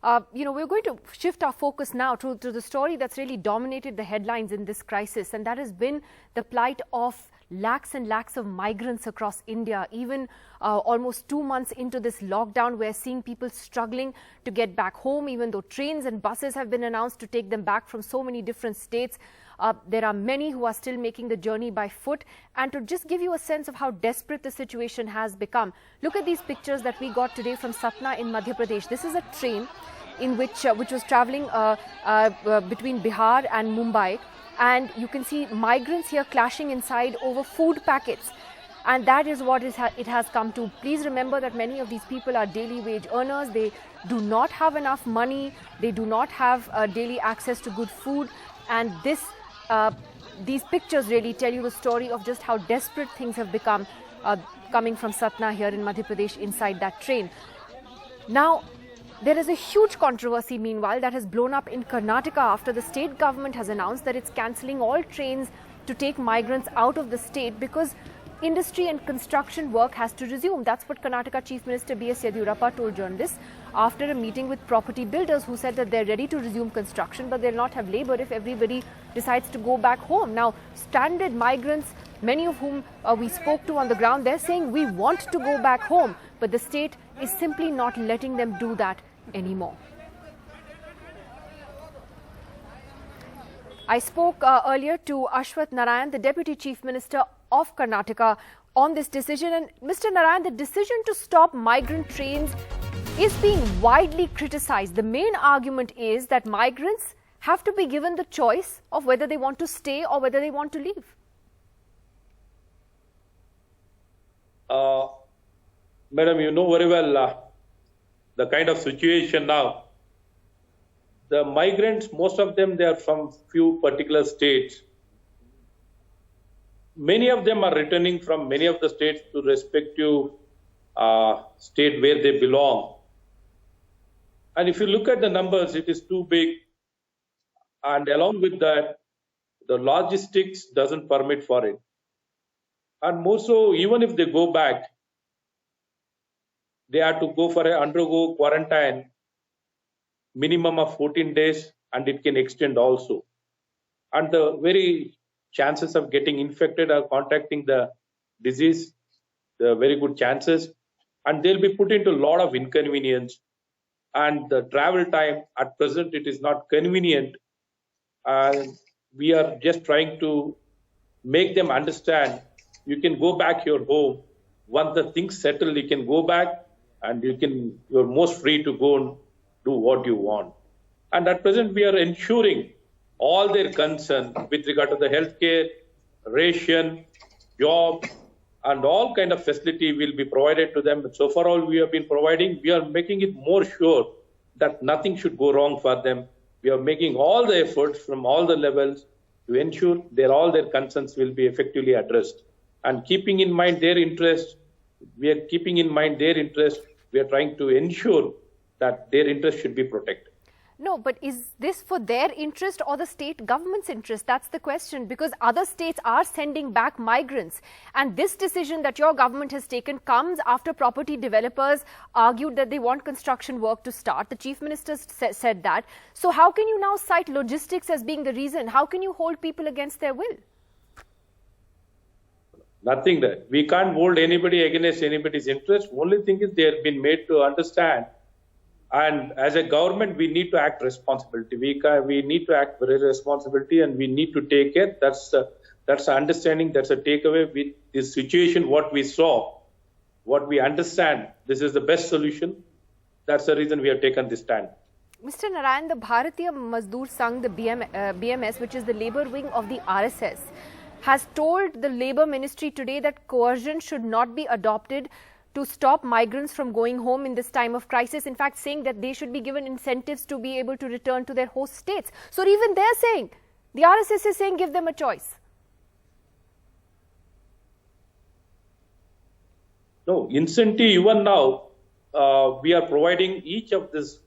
We're going to shift our focus now to the story that's really dominated the headlines in this crisis, and that has been the plight of lakhs and lakhs of migrants across India. Even almost 2 months into this lockdown, we're seeing people struggling to get back home, even though trains and buses have been announced to take them back from so many different states. There are many who are still making the journey by foot. And to just give you a sense of how desperate the situation has become, look at these pictures that we got today from Satna in Madhya Pradesh. This is a train in which was traveling between Bihar and Mumbai. And you can see migrants here clashing inside over food packets. And that is what it has come to. Please remember that many of these people are daily wage earners. They do not have enough money. They do not have daily access to good food. And these pictures really tell you the story of just how desperate things have become coming from Satna here in Madhya Pradesh inside that train. Now, there is a huge controversy, meanwhile, that has blown up in Karnataka after the state government has announced that it's cancelling all trains to take migrants out of the state because industry and construction work has to resume. That's what Karnataka Chief Minister B.S. Yediyurappa told journalists after a meeting with property builders who said that they're ready to resume construction, but they'll not have labor if everybody decides to go back home. Now, stranded migrants, many of whom we spoke to on the ground, they're saying we want to go back home, but the state is simply not letting them do that anymore. I spoke earlier to Ashwath Narayan, the Deputy Chief Minister of Karnataka, on this decision. And Mr. Narayan, the decision to stop migrant trains is being widely criticized. The main argument is that migrants have to be given the choice of whether they want to stay or whether they want to leave. Madam, you know very well the kind of situation now. The migrants, most of them, they are from few particular states. Many of them are returning from many of the states to respective state where they belong. And if you look at the numbers, it is too big. And along with that, the logistics doesn't permit for it. And more so, even if they go back, they have to undergo quarantine, minimum of 14 days, and it can extend also. And the very chances of getting infected or contracting the disease, the very good chances, and they'll be put into a lot of inconvenience. And the travel time at present, it is not convenient. And we are just trying to make them understand you can go back your home. Once the things settle, you can go back and you're most free to go and do what you want. And at present, we are ensuring all their concern with regard to the healthcare, ration, job, and all kind of facility will be provided to them. So far, all we have been providing, we are making it more sure that nothing should go wrong for them. We are making all the efforts from all the levels to ensure all their concerns will be effectively addressed. And keeping in mind their interest, we are trying to ensure that their interest should be protected. No, but is this for their interest or the state government's interest? That's the question, because other states are sending back migrants. And this decision that your government has taken comes after property developers argued that they want construction work to start. The Chief Minister said that. So how can you now cite logistics as being the reason? How can you hold people against their will? Nothing that. We can't hold anybody against anybody's interest. Only thing is they have been made to understand. And as a government, we need to act responsibility. We need to act very responsibility, and we need to take it. That's the understanding. That's a takeaway with this situation. What we saw, what we understand, this is the best solution. That's the reason we have taken this stand. Mr. Narayan, the Bharatiya Mazdoor Sangh, the BMS, which is the labor wing of the RSS, has told the Labour Ministry today that coercion should not be adopted to stop migrants from going home in this time of crisis. In fact, saying that they should be given incentives to be able to return to their host states. So even they're saying, the RSS is saying, give them a choice. No, incentive even now, we are providing each of this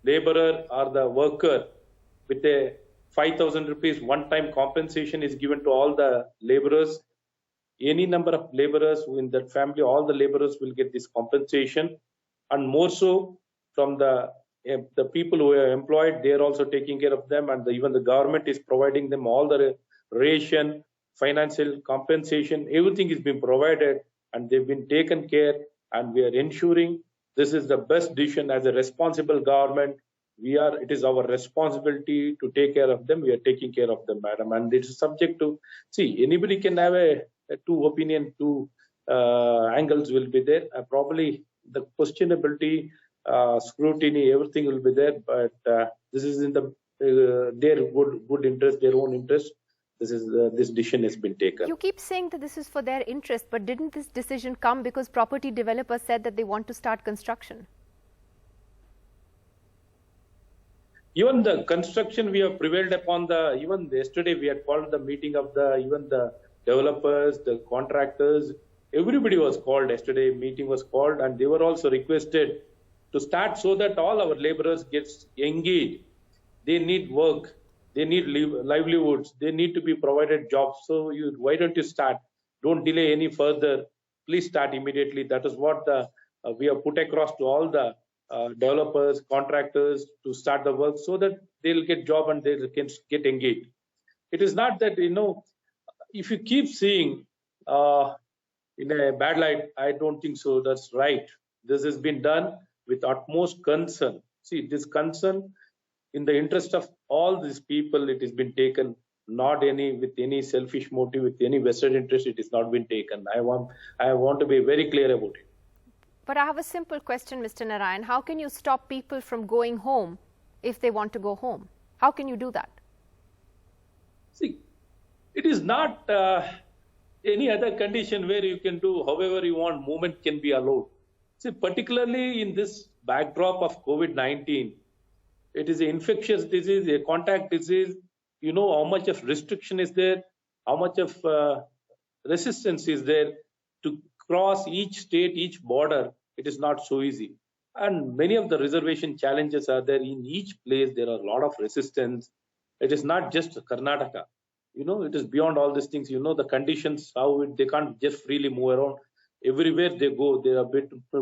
laborer or the worker with a 5,000 rupees one-time compensation is given to all the laborers. Any number of laborers in that family, all the laborers will get this compensation. And more so from the the people who are employed, they are also taking care of them, and even the government is providing them all the ration, financial compensation, everything is being provided, and they've been taken care, and we are ensuring this is the best decision as a responsible government. It is our responsibility to take care of them. We are taking care of them, madam, and it is subject to, see, anybody can have a two opinion, two angles will be there. Probably the questionability, scrutiny, everything will be there, but this is in their good interest, their own interest. This decision has been taken. You keep saying that this is for their interest, but didn't this decision come because property developers said that they want to start construction? Even the construction, we have prevailed upon even yesterday we had called the meeting of even the developers, the contractors, everybody was called yesterday, meeting was called, and they were also requested to start so that all our laborers get engaged. They need work, they need livelihoods, they need to be provided jobs. So why don't you start? Don't delay any further. Please start immediately. That is what we have put across to all the developers, contractors to start the work so that they'll get job and they can get engaged. It is not that, if you keep seeing in a bad light, I don't think so. That's right. This has been done with utmost concern. See, this concern in the interest of all these people, it has been taken, not with any selfish motive, with any vested interest, it has not been taken. I want to be very clear about it. But I have a simple question, Mr. Narayan. How can you stop people from going home if they want to go home? How can you do that? See, it is not any other condition where you can do however you want, movement can be allowed. See, particularly in this backdrop of COVID-19, it is an infectious disease, a contact disease. You know how much of restriction is there, how much of resistance is there to cross each state, each border. It is not so easy. And many of the reservation challenges are there. In each place, there are a lot of resistance. It is not just Karnataka. It is beyond all these things. The conditions, they can't just freely move around. Everywhere they go, they are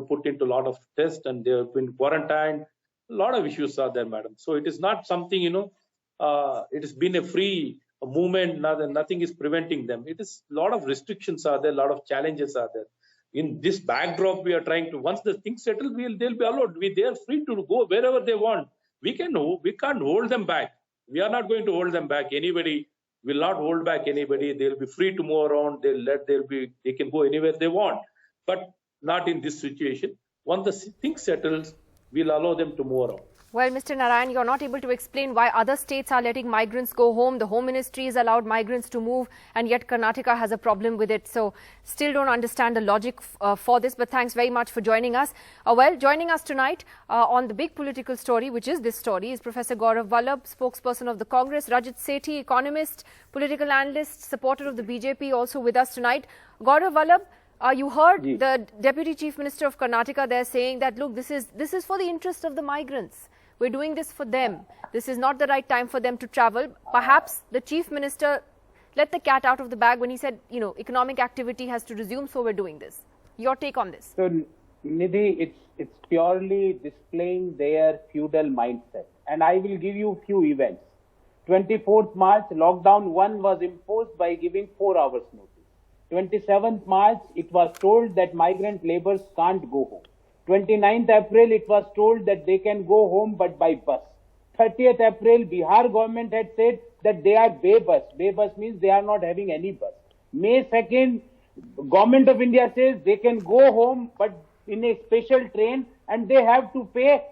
put into a lot of tests and they have been quarantined. A lot of issues are there, madam. So it is not something, it has been a free movement. Nothing is preventing them. It is a lot of restrictions are there, a lot of challenges are there. In this backdrop, we are trying to, once the things settle, they'll be allowed. They are free to go wherever they want. We can't hold them back. We are not going to hold them back. Anybody will not hold back anybody. They'll be free to move around. They can go anywhere they want, but not in this situation. Once the thing settles, we'll allow them to move around. Well, Mr. Narayan, you're not able to explain why other states are letting migrants go home. The Home Ministry has allowed migrants to move, and yet Karnataka has a problem with it. So, still don't understand the logic for this. But thanks very much for joining us. Joining us tonight on the big political story, which is this story, is Professor Gaurav Vallabh, spokesperson of the Congress, Rajat Sethi, economist, political analyst, supporter of the BJP, also with us tonight. Gaurav Vallabh, you heard the Deputy Chief Minister of Karnataka there saying that, look, this is for the interest of the migrants. We're doing this for them. This is not the right time for them to travel. Perhaps the Chief Minister let the cat out of the bag when he said, economic activity has to resume, so we're doing this. Your take on this? So, Nidhi, it's purely displaying their feudal mindset. And I will give you a few events. 24th March, lockdown 1 was imposed by giving 4 hours notice. 27th March, it was told that migrant laborers can't go home. 29th April, it was told that they can go home but by bus. 30th April, Bihar government had said that they are Bebus. Bebus means they are not having any bus. May 2nd, Government of India says they can go home but in a special train and they have to pay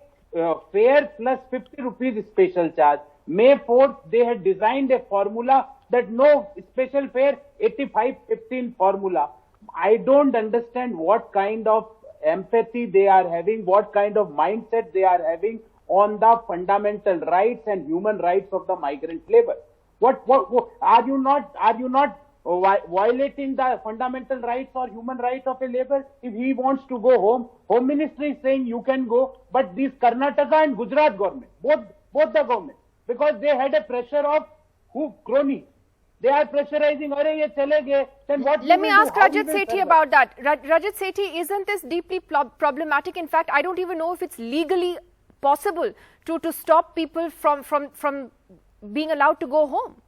fare plus 50 rupees special charge. May 4th, they had designed a formula that no special fare, 85-15 formula. I don't understand what kind of empathy they are having, what kind of mindset they are having on the fundamental rights and human rights of the migrant labor. What are you not violating the fundamental rights or human rights of a labor? If he wants to go home, Home Ministry is saying you can go, but these Karnataka and Gujarat government, both the government, because they had a pressure of crony. They are pressurizing, then what? Let me ask Rajat Sethi about that. Rajat Sethi, isn't this deeply problematic? In fact, I don't even know if it's legally possible to stop people from being allowed to go home?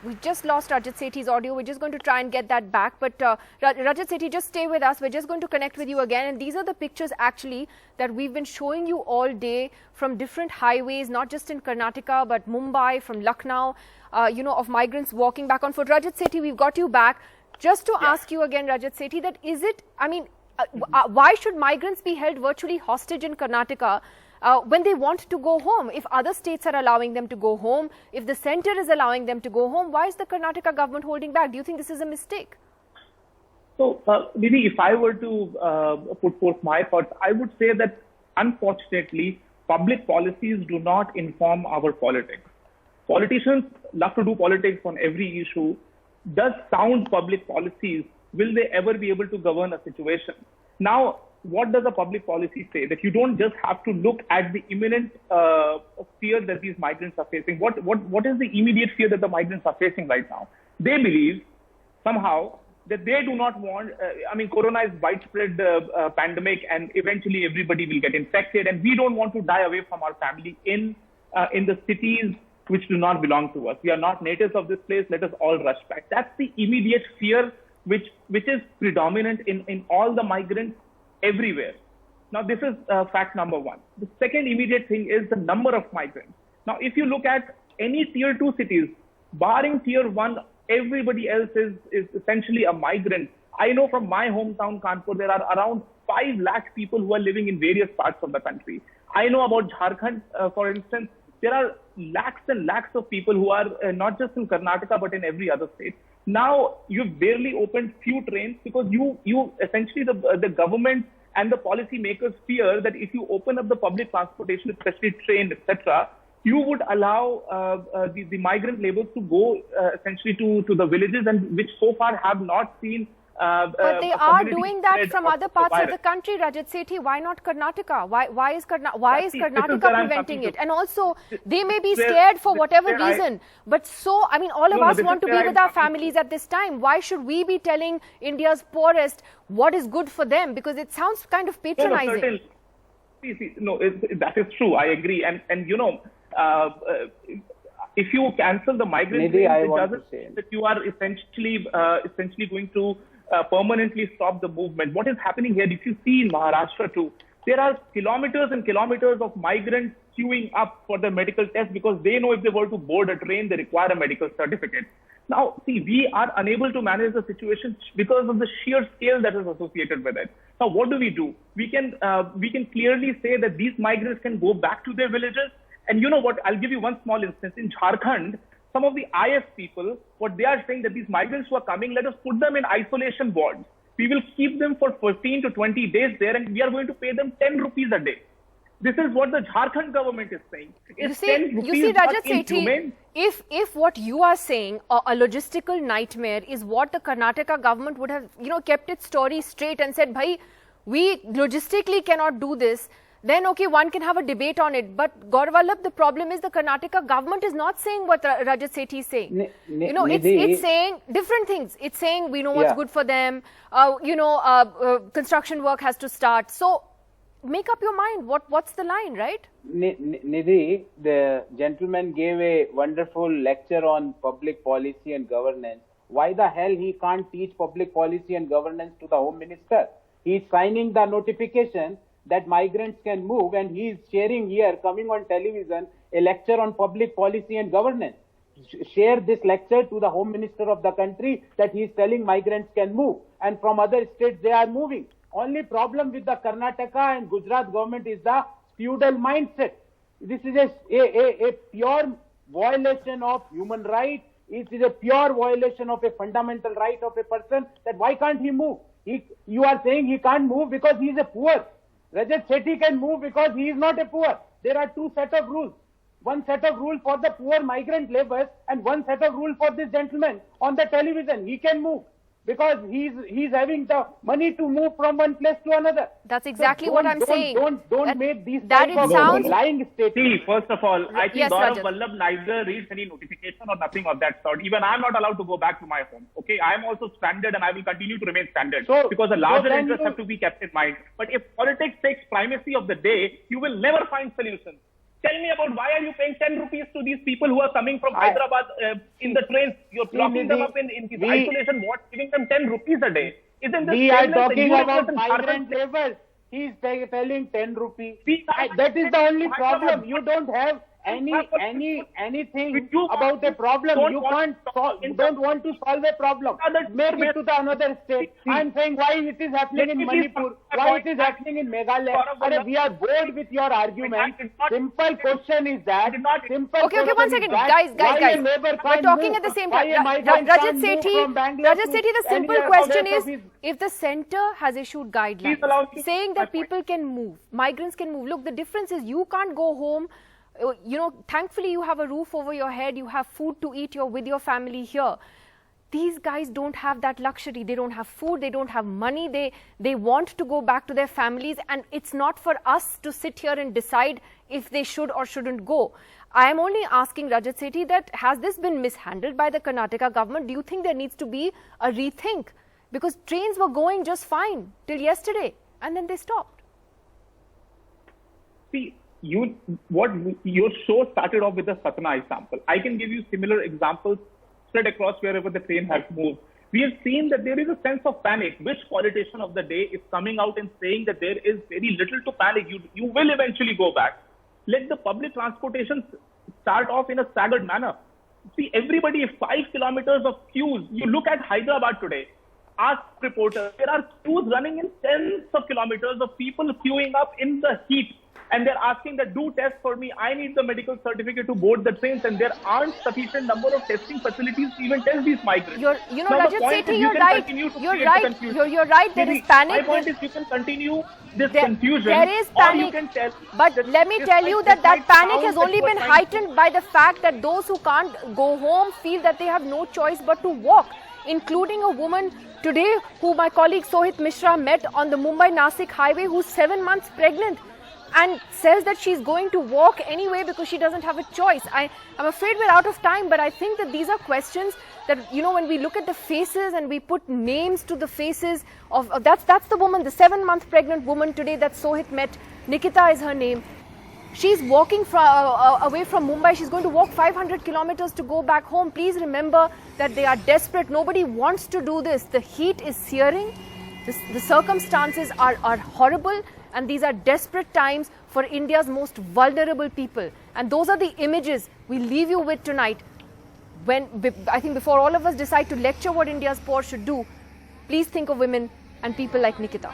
We just lost Rajat Sethi's audio. We're just going to try and get that back. But Rajat Sethi, just stay with us. We're just going to connect with you again. And these are the pictures actually that we've been showing you all day from different highways, not just in Karnataka, but Mumbai, from Lucknow, of migrants walking back on foot. Rajat Sethi, we've got you back. Just to ask you again, Rajat Sethi, that is it, why should migrants be held virtually hostage in Karnataka when they want to go home? If other states are allowing them to go home, if the centre is allowing them to go home, why is the Karnataka government holding back? Do you think this is a mistake? So, Nidhi, if I were to put forth my thoughts, I would say that unfortunately, public policies do not inform our politics. Politicians love to do politics on every issue. Does sound public policies, will they ever be able to govern a situation? Now, what does a public policy say? That you don't just have to look at the imminent fear that these migrants are facing. What is the immediate fear that the migrants are facing right now? They believe somehow that they do not want, Corona is widespread pandemic, and eventually everybody will get infected, and we don't want to die away from our family in the cities which do not belong to us. We are not natives of this place. Let us all rush back. That's the immediate fear which is predominant in all the migrants everywhere. Now, this is fact number one. The second immediate thing is the number of migrants. Now, if you look at any tier 2 cities, barring tier 1, everybody else is essentially a migrant. I know from my hometown, Kanpur, there are around 5 lakh people who are living in various parts of the country. I know about Jharkhand, for instance, there are lakhs and lakhs of people who are not just in Karnataka, but in every other state. Now, you've barely opened few trains because you essentially the government and the policy makers fear that if you open up the public transportation, especially train, etc., you would allow the migrant laborers to go essentially to the villages, and which so far have not seen. But they are doing that from other parts of the country, Rajat Sethi. Why not Karnataka? Why is Karnataka preventing it? And also, they may be scared for whatever reason. But all of us want to be with our families at this time. Why should we be telling India's poorest what is good for them? Because it sounds kind of patronizing. That is true. I agree. And if you cancel the migrant trains, it doesn't mean that you are essentially going to permanently stop the movement. What is happening here, if you see in Maharashtra too, there are kilometers and kilometers of migrants queuing up for the medical test because they know if they were to board a train, they require a medical certificate. Now, see, we are unable to manage the situation because of the sheer scale that is associated with it. Now, what do? We can clearly say that these migrants can go back to their villages. And you know what? I'll give you one small instance. In Jharkhand, some of the IS people, what they are saying that these migrants who are coming, let us put them in isolation wards. We will keep them for 15 to 20 days there, and we are going to pay them 10 rupees a day. This is what the Jharkhand government is saying. You see, Rajat Sethi, if what you are saying, a logistical nightmare, is what the Karnataka government would have, kept its story straight and said, bhai, we logistically cannot do this, then okay, one can have a debate on it. But Gaurav, the problem is the Karnataka government is not saying what Rajat Sethi is saying. It's saying different things. It's saying we know what's good for them. Construction work has to start. So make up your mind. What's the line, right? Nidhi, the gentleman gave a wonderful lecture on public policy and governance. Why the hell he can't teach public policy and governance to the Home Minister? He's signing the notification that migrants can move, and he is sharing here, coming on television, a lecture on public policy and governance. Share this lecture to the Home Minister of the country that he is telling migrants can move, and from other states they are moving. Only problem with the Karnataka and Gujarat government is the feudal mindset. This is a pure violation of human rights. It is a pure violation of a fundamental right of a person, that why can't he move? You are saying he can't move because he is a poor. Rajat Sethi can move because he is not a poor. There are two sets of rules. One set of rules for the poor migrant laborers and one set of rules for this gentleman on the television. He can move. because he's having the money to move from one place to another. That's exactly what I'm saying. Don't make these that type of lying statements. See, first of all, I think Yes, Gaurav Rajat. Vallabh neither reads any notification or nothing of that sort. Even I'm not allowed to go back to my home. Okay, I am also stranded and I will continue to remain stranded because the larger interests have to be kept in mind. But if politics takes primacy of the day, you will never find solutions. Tell me about why are you paying 10 rupees to these people who are coming from Hyderabad in the trains? You're locking them up in isolation. What? Giving them 10 rupees a day? Isn't this we are talking shameless about migrant labor. He's telling 10 rupees. That is the only problem. You don't have anything about a problem. You don't want to solve a problem. Make it to the another state. I'm saying why it is happening in Manipur, why it is happening in Meghalaya. We are bored with your argument. Simple question is that. Okay, 1 second, guys. We're talking at the same time. Rajat Sethi, the simple question is, if the centre has issued guidelines saying that people can move, migrants can move. Look, the difference is you can't go home. You know, thankfully you have a roof over your head, you have food to eat, you're with your family here. These guys don't have that luxury. They don't have food, they don't have money, they want to go back to their families, and it's not for us to sit here and decide if they should or shouldn't go. I am only asking Rajat Sethi that has this been mishandled by the Karnataka government? Do you think there needs to be a rethink? Because trains were going just fine till yesterday and then they stopped. See, your show started off with the Satna example. I can give you similar examples spread across wherever the train has moved. We have seen that there is a sense of panic. Which politician of the day is coming out and saying that there is very little to panic? You will eventually go back. Let the public transportation start off in a staggered manner. See, everybody, 5 kilometers of queues. You look at Hyderabad today. Ask reporters. There are queues running in tens of kilometers of people queuing up in the heat. And they're asking that do test for me. I need the medical certificate to board the trains, and there aren't sufficient number of testing facilities to even test these migrants. Rajat Sethi, you're right. You're right. There is panic. My point is you can continue this confusion. There is panic. Or you can tell but let me tell you that panic has only been heightened by the fact that those who can't go home feel that they have no choice but to walk, including a woman today who my colleague Sohit Mishra met on the Mumbai-Nasik highway, who's 7 months pregnant, and says that she's going to walk anyway because she doesn't have a choice. I'm afraid we're out of time, but I think that these are questions that, you know, when we look at the faces and we put names to the faces of that's the woman, the 7-month pregnant woman today that Sohit met. Nikita is her name. She's walking away from Mumbai. She's going to walk 500 kilometers to go back home. Please remember that they are desperate. Nobody wants to do this. The heat is searing. The circumstances are horrible. And these are desperate times for India's most vulnerable people. And those are the images we leave you with tonight. I think before all of us decide to lecture what India's poor should do, please think of women and people like Nikita.